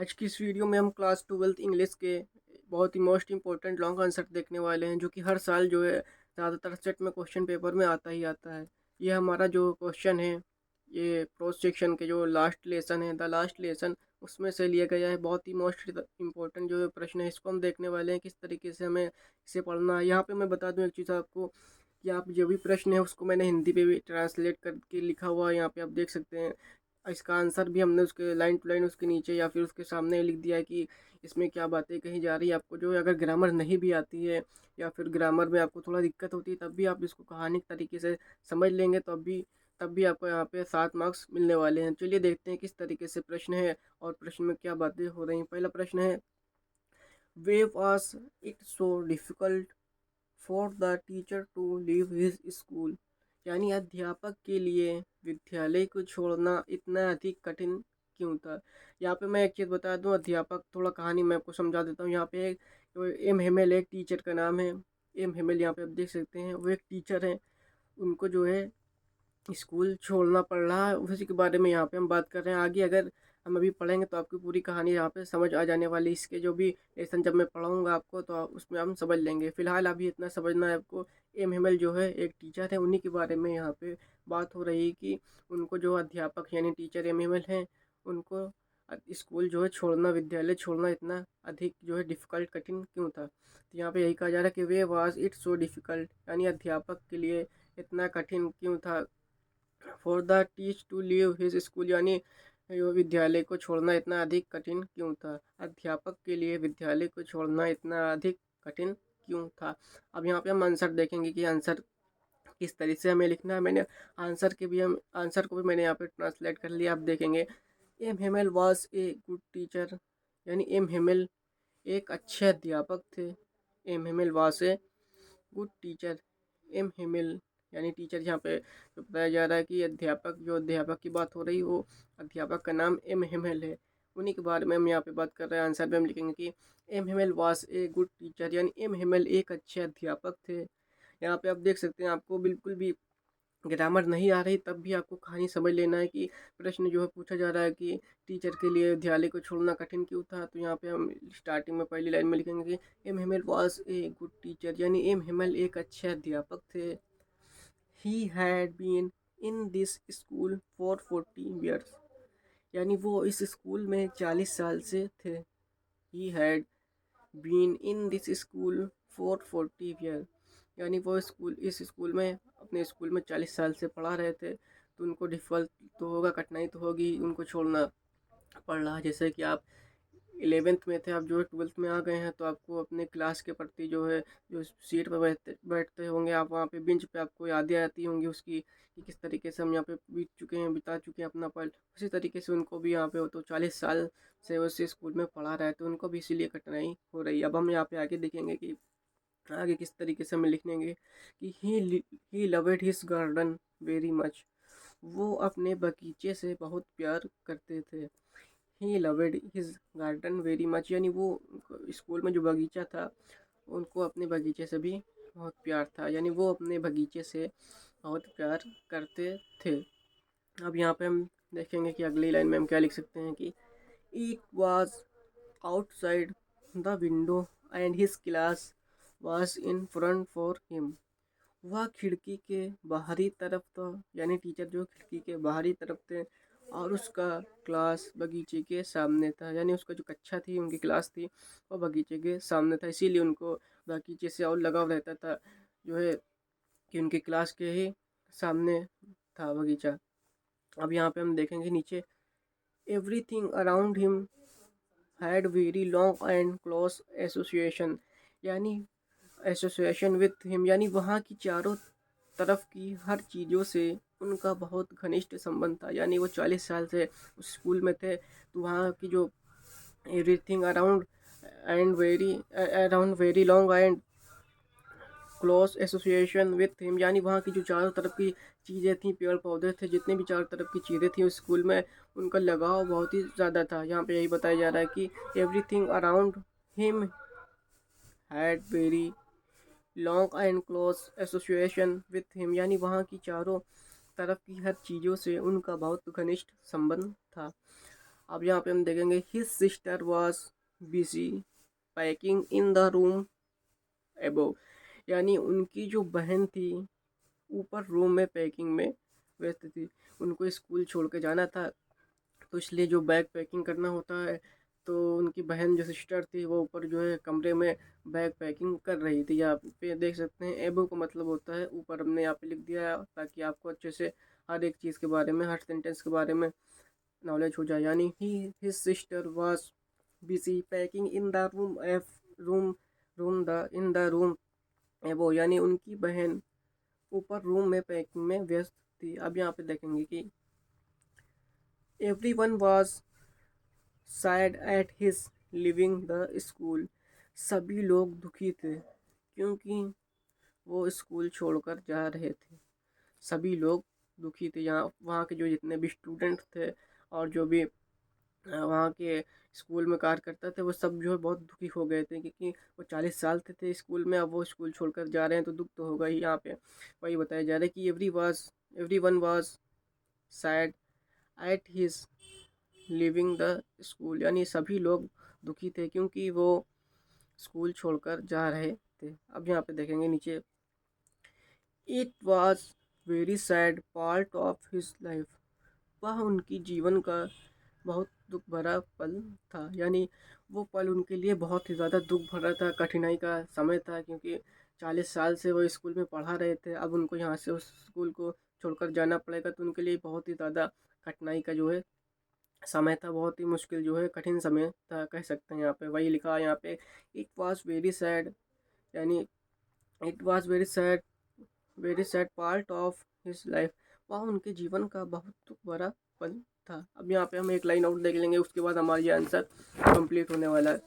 आज की इस वीडियो में हम क्लास 12th इंग्लिश के बहुत ही मोस्ट इंपॉर्टेंट लॉन्ग आंसर देखने वाले हैं, जो कि हर साल जो है ज़्यादातर सेट में क्वेश्चन पेपर में आता ही आता है। ये हमारा जो क्वेश्चन है, ये प्रोज सेक्शन के जो लास्ट लेसन है, द लास्ट लेसन, उसमें से लिया गया है। बहुत ही मोस्ट इंपॉर्टेंट जो प्रश्न है, इसको हम देखने वाले हैं किस तरीके से हमें इसे पढ़ना है। यहाँ पे मैं बता दूं एक चीज़ आपको कि आप जो भी प्रश्न है उसको मैंने हिंदी पे भी ट्रांसलेट करके लिखा हुआ है, यहाँ पे आप देख सकते हैं। इसका आंसर भी हमने उसके लाइन टू लाइन उसके नीचे या फिर उसके सामने लिख दिया है कि इसमें क्या बातें कही जा रही है। आपको जो है अगर ग्रामर नहीं भी आती है या फिर ग्रामर में आपको थोड़ा दिक्कत होती है, तब भी आप इसको कहानी के तरीके से समझ लेंगे, तब भी आपको यहाँ पे 7 मार्क्स मिलने वाले हैं। चलिए देखते हैं किस तरीके से प्रश्न है और प्रश्न में क्या बातें हो रही हैं। पहला प्रश्न है, why was it so difficult for the teacher to leave his school, यानी अध्यापक के लिए विद्यालय को छोड़ना इतना अधिक कठिन क्यों था। यहाँ पे मैं एक चीज़ बता दूं, अध्यापक, थोड़ा कहानी मैं आपको समझा देता हूँ। यहाँ पे एम हेमल एक टीचर का नाम है। एम हेमल यहाँ पे आप देख सकते हैं, वो एक टीचर है। उनको जो है स्कूल छोड़ना पड़ रहा है, उसी के बारे में यहाँ पे हम बात कर रहे हैं। आगे अगर हम अभी पढ़ेंगे तो आपकी पूरी कहानी यहाँ पे समझ आ जाने वाली। इसके जो भी लेसन जब मैं पढ़ाऊँगा आपको तो उसमें हम समझ लेंगे। फिलहाल अभी इतना समझना है आपको। एम हिमल जो है एक टीचर है, उन्हीं के बारे में यहाँ पे बात हो रही है कि उनको जो अध्यापक यानी टीचर एम हिमल हैं, उनको स्कूल जो है छोड़ना, विद्यालय छोड़ना इतना अधिक जो है डिफ़िकल्ट, कठिन क्यों था। तो यहाँ पे यही कहा जा रहा है कि वे वाज इट सो डिफ़िकल्ट, यानी अध्यापक के लिए इतना कठिन क्यों था for the teach to leave his school, यानी विद्यालय को छोड़ना इतना अधिक कठिन क्यों था। अध्यापक के लिए विद्यालय को छोड़ना इतना अधिक कठिन क्यों था। अब यहाँ पे हम आंसर देखेंगे कि आंसर किस तरीके से हमें लिखना है। मैंने आंसर को भी मैंने यहाँ पे ट्रांसलेट कर लिया। आप देखेंगे, M Hamel was a good teacher, यानी एम हेमल एक अच्छे अध्यापक थे। M Hamel was a good teacher. M Hamel यानी टीचर, यहाँ पे जो बताया जा रहा है कि अध्यापक की बात हो रही, वो अध्यापक का नाम एम हेमल है। उन्हीं के बारे में हम यहाँ पे बात कर रहे हैं। आंसर में हम लिखेंगे कि M Hamel was a good teacher, यानी एम हेमल एक अच्छे अध्यापक थे। यहाँ पे आप देख सकते हैं, आपको बिल्कुल भी ग्रामर नहीं आ रही तब भी आपको कहानी समझ लेना है कि प्रश्न जो है पूछा जा रहा है कि टीचर के लिए विद्यालय को छोड़ना कठिन क्यों था। तो यहाँ पे हम स्टार्टिंग में पहली लाइन में लिखेंगे कि M Hamel was a good teacher, यानी एम हिमल एक अच्छे अध्यापक थे। He had been in this school for 40 years, यानी वो इस स्कूल में 40 साल से थे। He had been in this school for 40 years, यानी वो इस स्कूल में, अपने स्कूल में 40 साल से पढ़ा रहे थे। तो उनको डिफ़िकल्ट तो होगा, कठिनाई तो होगी, उनको छोड़ना पड़ रहा है। जैसे कि आप 11th में थे, आप जो है 12th में आ गए हैं, तो आपको अपने क्लास के प्रति जो है, जो सीट पर बैठते बैठते होंगे आप, वहाँ पे बेंच पे आपको यादें आती होंगी उसकी कि किस तरीके से हम यहाँ पे बिता चुके हैं अपना पल। उसी तरीके से उनको भी यहाँ पे हो, तो 40 साल से उस स्कूल में पढ़ा रहा है, तो उनको भी इसीलिए कठिनाई हो रही है। अब हम यहाँ पे आगे देखेंगे कि आगे किस तरीके से हमें लिखेंगे कि ही लवेड हिज गार्डन वेरी मच, वो अपने बगीचे से बहुत प्यार करते थे। ही लवेड हिज गार्डन वेरी मच, यानी वो स्कूल में जो बगीचा था, उनको अपने बगीचे से भी बहुत प्यार था, यानी वो अपने बगीचे से बहुत प्यार करते थे। अब यहाँ पे हम देखेंगे कि अगली लाइन में हम क्या लिख सकते हैं कि it was outside the window and his class was in front for him, वह खिड़की के बाहरी तरफ था, यानी टीचर जो खिड़की के बाहरी तरफ थे, और उसका क्लास बगीचे के सामने था, यानी उसका जो कक्षा थी, उनकी क्लास थी, वो बगीचे के सामने था। इसीलिए उनको बगीचे से और लगाव रहता था, जो है कि उनकी क्लास के ही सामने था बगीचा। अब यहाँ पे हम देखेंगे नीचे, everything around him had very long and close association, यानी एसोसिएशन विथ हिम, यानी वहाँ की चारों तरफ की हर चीज़ों से उनका बहुत घनिष्ठ संबंध था। यानी वो 40 साल से उस स्कूल में थे, तो वहाँ की जो everything around very long and close association with him, यानी वहाँ की जो चारों तरफ की चीज़ें थी, पेड़ पौधे थे, जितनी भी चारों तरफ की चीज़ें थी उस स्कूल में, उनका लगाव बहुत ही ज़्यादा था। यहाँ पे यही बताया जा रहा है कि everything around him had very long and close association with him, यानी वहाँ की चारों तरफ की हर चीज़ों से उनका बहुत घनिष्ठ संबंध था। अब यहाँ पे हम देखेंगे his sister was busy packing in the room above, यानी उनकी जो बहन थी ऊपर रूम में पैकिंग में व्यस्त थी। उनको स्कूल छोड़ के जाना था, तो इसलिए जो बैग पैकिंग करना होता है, तो उनकी बहन जो सिस्टर थी वो ऊपर जो है कमरे में बैग पैकिंग कर रही थी। यहाँ पे देख सकते हैं एबो का मतलब होता है ऊपर, हमने यहाँ पे लिख दिया है ताकि आपको अच्छे से हर एक चीज़ के बारे में, हर सेंटेंस के बारे में नॉलेज हो जाए। यानी he his sister was busy packing in the room f room room the in the room above, यानी उनकी बहन ऊपर रूम में पैकिंग में व्यस्त थी। अब यहाँ पे देखेंगे कि everyone was sad at his living the school, सभी लोग दुखी थे क्योंकि वो स्कूल छोड़कर जा रहे थे। सभी लोग दुखी थे, यहाँ वहाँ के जो जितने भी स्टूडेंट थे और जो भी वहाँ के स्कूल में कार्य करता थे, वो सब जो है बहुत दुखी हो गए थे क्योंकि वो 40 साल थे स्कूल में, अब वो स्कूल छोड़कर जा रहे हैं तो दुख तो होगा ही। यहाँ पे वही बताया जा रहा है कि every one was sad at his living the school, यानी सभी लोग दुखी थे क्योंकि वो स्कूल छोड़कर जा रहे थे। अब यहाँ पे देखेंगे नीचे, it was very sad part of his life, वह उनकी जीवन का बहुत दुख भरा पल था। यानी वो पल उनके लिए बहुत ही ज़्यादा दुख भरा था, कठिनाई का समय था क्योंकि 40 साल से वो स्कूल में पढ़ा रहे थे, अब उनको यहाँ से उस स्कूल को छोड़कर जाना पड़ेगा, तो उनके लिए बहुत ही ज़्यादा कठिनाई का जो है समय था, बहुत ही मुश्किल जो है कठिन समय था कह सकते हैं। यहाँ पे वही लिखा है यहाँ पे, इट वॉज वेरी सैड, यानी it was very sad part of his life, वह उनके जीवन का बहुत दुख भरा पल था। अब यहाँ पे हम एक लाइन आउट देख लेंगे, उसके बाद हमारा ये आंसर कंप्लीट होने वाला है।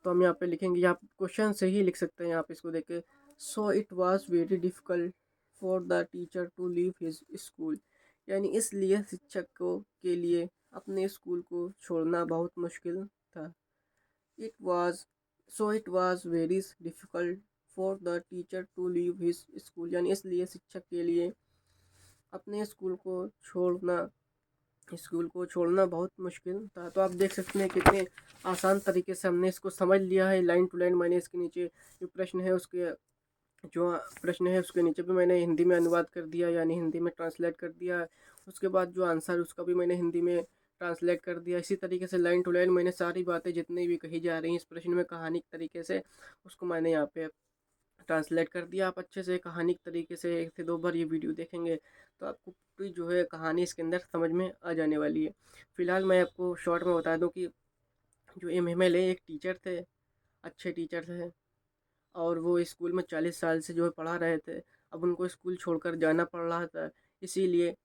तो हम यहाँ पे लिखेंगे, यहाँ क्वेश्चन से ही लिख सकते हैं यहाँ पे इसको देख के, so it was very difficult for the teacher to leave his school, यानी इसलिए शिक्षक को के लिए अपने स्कूल को छोड़ना बहुत मुश्किल था। It was so it was very difficult for the teacher to leave his school, यानी इसलिए शिक्षक के लिए अपने स्कूल को छोड़ना बहुत मुश्किल था। तो आप देख सकते हैं कितने आसान तरीके से हमने इसको समझ लिया है लाइन टू लाइन। मैंने इसके नीचे जो प्रश्न है उसके नीचे भी मैंने हिंदी में अनुवाद कर दिया, यानी हिंदी में ट्रांसलेट कर दिया। उसके बाद जो आंसर उसका भी मैंने हिंदी में ट्रांसलेट कर दिया। इसी तरीके से लाइन टू लाइन मैंने सारी बातें जितनी भी कही जा रही हैं इस प्रश्न में कहानी तरीके से, उसको मैंने यहाँ पे ट्रांसलेट कर दिया। आप अच्छे से कहानी के तरीके से 1 से 2 बार ये वीडियो देखेंगे तो आपको पूरी जो है कहानी इसके अंदर समझ में आ जाने वाली है। फिलहाल मैं आपको शॉर्ट में बता दूं कि जो MMLA एक टीचर थे, अच्छे टीचर थे, और वो स्कूल में 40 साल से जो है पढ़ा रहे थे। अब उनको स्कूल छोड़कर जाना पड़ रहा था, इसीलिए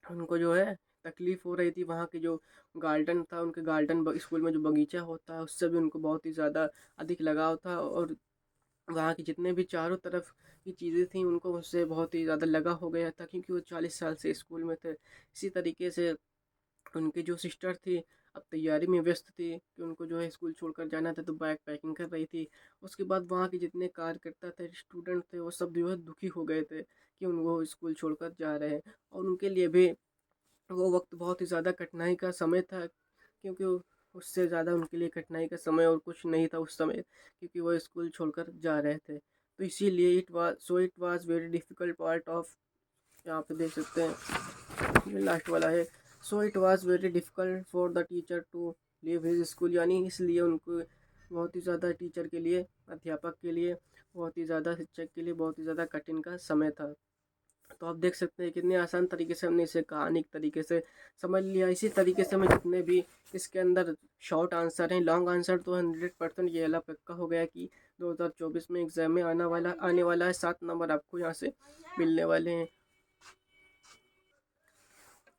उनको जो है तकलीफ़ हो रही थी। वहाँ के जो गार्डन था, उनके स्कूल में जो बगीचा होता है उससे भी उनको बहुत ही ज़्यादा अधिक लगाव था, और वहाँ की जितने भी चारों तरफ की चीज़ें थी उनको उससे बहुत ही ज़्यादा लगा हो गया था क्योंकि वो 40 साल से स्कूल में थे। इसी तरीके से उनकी जो सिस्टर थी अब तैयारी में व्यस्त थी कि उनको जो है स्कूल छोड़कर जाना था, तो बैग पैकिंग कर रही थी। उसके बाद वहाँ के जितने कार्यकर्ता थे, स्टूडेंट थे, वो सब जो है दुखी हो गए थे कि उनको स्कूल छोड़कर जा रहे हैं, और उनके लिए भी वो वक्त बहुत ही ज़्यादा कठिनाई का समय था क्योंकि उससे ज़्यादा उनके लिए कठिनाई का समय और कुछ नहीं था उस समय, क्योंकि वो स्कूल छोड़कर जा रहे थे। तो इसीलिए it was very difficult part of, यहाँ पे देख सकते हैं ये लास्ट वाला है, so it was very difficult for the teacher to leave his school, यानी इसलिए उनको बहुत ही ज़्यादा टीचर के लिए, अध्यापक के लिए, बहुत ही ज़्यादा शिक्षक के लिए बहुत ही ज़्यादा कठिन का समय था। तो आप देख सकते हैं कितने आसान तरीके से हमने इसे कहानी के तरीके से समझ लिया। इसी तरीके से हमें जितने भी इसके अंदर शॉर्ट आंसर हैं, लॉन्ग आंसर तो 100% ये वाला पक्का हो गया कि 2024 में एग्जाम में आने वाला है। 7 नंबर आपको यहाँ से मिलने वाले हैं।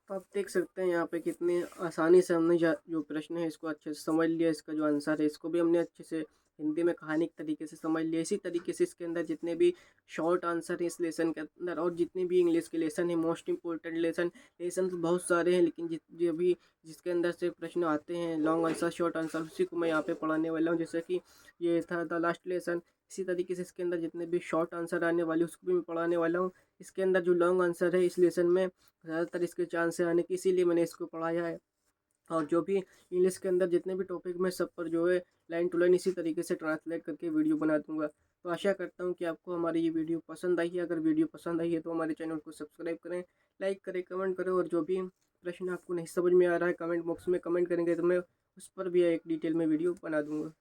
तो आप देख सकते हैं यहाँ पे कितने आसानी से हमने जो प्रश्न है इसको अच्छे से समझ लिया। इसका जो आंसर है इसको भी हमने अच्छे से हिंदी में कहानी के तरीके से समझ लिया। इसी तरीके से इसके अंदर जितने भी शॉर्ट आंसर है इस लेसन के अंदर, और जितने भी इंग्लिश के लेसन है, मोस्ट इंपॉर्टेंट लेसन तो बहुत सारे हैं, लेकिन जो भी जिसके अंदर से प्रश्न आते हैं लॉन्ग आंसर शॉर्ट आंसर, उसी को मैं यहाँ पे पढ़ाने वाला हूँ। जैसे कि ये था द लास्ट लेसन, इसी तरीके से इसके अंदर जितने भी शॉर्ट आंसर आने वाले उसको भी मैं पढ़ाने वाला हूँ। इसके अंदर जो लॉन्ग आंसर है इस लेसन में ज़्यादातर इसके चांस से आने की, इसीलिए मैंने इसको पढ़ाया है। और जो भी इंग्लिश के अंदर जितने भी टॉपिक मैं सब पर जो है लाइन टू लाइन इसी तरीके से ट्रांसलेट करके वीडियो बना दूंगा। तो आशा करता हूँ कि आपको हमारी ये वीडियो पसंद आई है। अगर वीडियो पसंद आई है तो हमारे चैनल को सब्सक्राइब करें, लाइक करें, कमेंट करें, और जो भी प्रश्न आपको नहीं समझ में आ रहा है कमेंट बॉक्स में कमेंट करेंगे तो मैं उस पर भी एक डिटेल में वीडियो बना दूंगा।